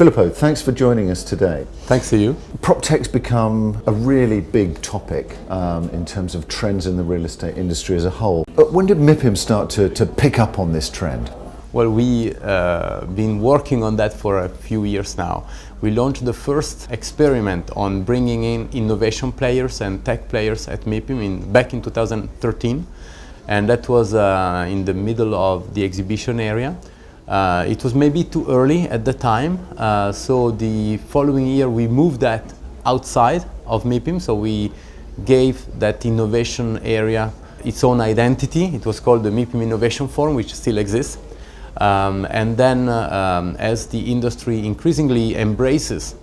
Filippo, thanks for joining us today. Thanks to you. Proptech's become a really big topic in terms of trends in the real estate industry as a whole. But when did MIPIM start to pick up on this trend? Well, we've been working on that for a few years now. We launched the first experiment on bringing in innovation players and tech players at MIPIM back in 2013. And that was in the middle of the exhibition area. It was maybe too early at the time, so the following year we moved that outside of MIPIM, so we gave that innovation area its own identity. It was called the MIPIM Innovation Forum, which still exists. And then as the industry increasingly embraces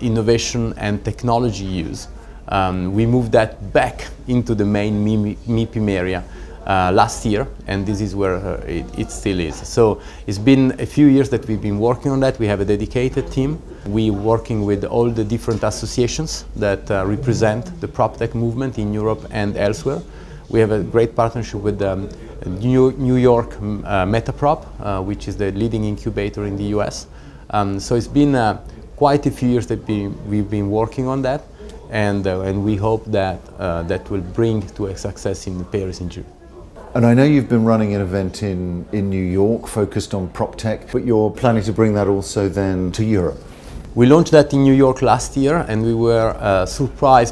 innovation and technology use, we moved that back into the main MIPIM area last year, and this is where it still is. So it's been a few years that we've been working on that. We have a dedicated team. We're working with all the different associations that represent the PropTech movement in Europe and elsewhere. We have a great partnership with New York Metaprop, which is the leading incubator in the US. So it's been quite a few years that we've been working on that, and we hope that that will bring to a success in Paris in June. And I know you've been running an event in New York focused on PropTech, but you're planning to bring that also then to Europe. We launched that in New York last year, and we were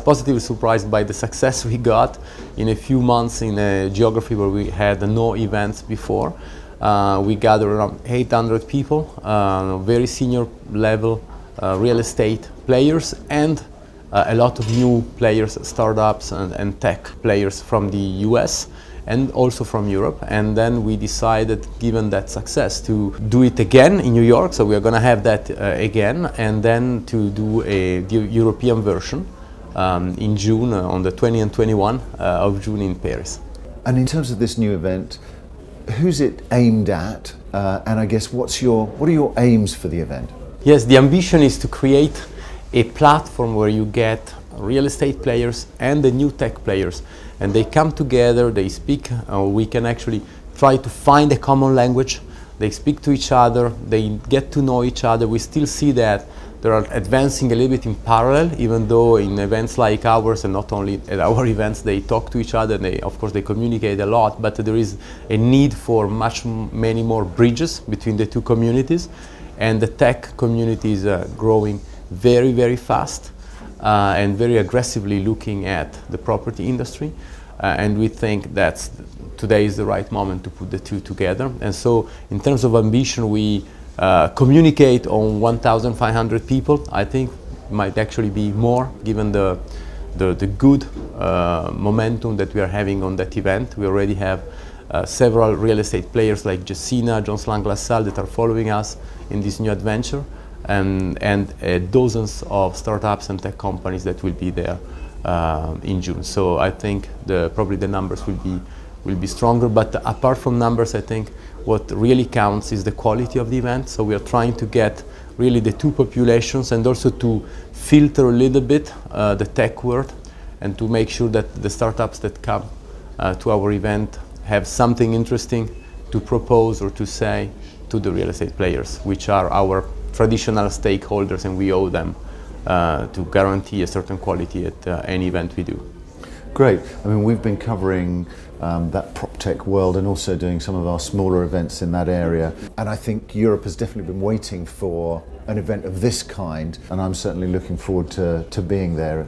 positively surprised by the success we got in a few months in a geography where we had no events before. We gathered around 800 people, very senior level real estate players, and a lot of new players, startups and tech players from the US and also from Europe. And then we decided, given that success, to do it again in New York. So we are going to have that again, and then to do the European version in June, on the 20 and 21 of June in Paris. And in terms of this new event, who's it aimed at? And I guess what are your aims for the event? Yes, the ambition is to create a platform where you get real estate players and the new tech players, and they come together, they speak, we can actually try to find a common language, they speak to each other, they get to know each other. We still see that they are advancing a little bit in parallel, even though in events like ours, and not only at our events, they talk to each other, and of course they communicate a lot, but there is a need for many more bridges between the two communities, and the tech community is growing very, very fast. And very aggressively looking at the property industry, and we think that today is the right moment to put the two together. And so in terms of ambition, we communicate on 1,500 people. I think it might actually be more, given the good momentum that we are having on that event. We already have several real estate players like Jessina, Jones Lang LaSalle that are following us in this new adventure, and dozens of startups and tech companies that will be there in June. So I think probably the numbers will be stronger. But apart from numbers, I think what really counts is the quality of the event. So we are trying to get really the two populations, and also to filter a little bit the tech world, and to make sure that the startups that come to our event have something interesting to propose or to say to the real estate players, which are our traditional stakeholders, and we owe them to guarantee a certain quality at any event we do. Great. I mean, we've been covering that PropTech world and also doing some of our smaller events in that area. And I think Europe has definitely been waiting for an event of this kind, and I'm certainly looking forward to being there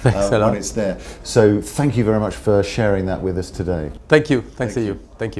when it's there. So thank you very much for sharing that with us today. Thank you. Thanks to you. Thank you.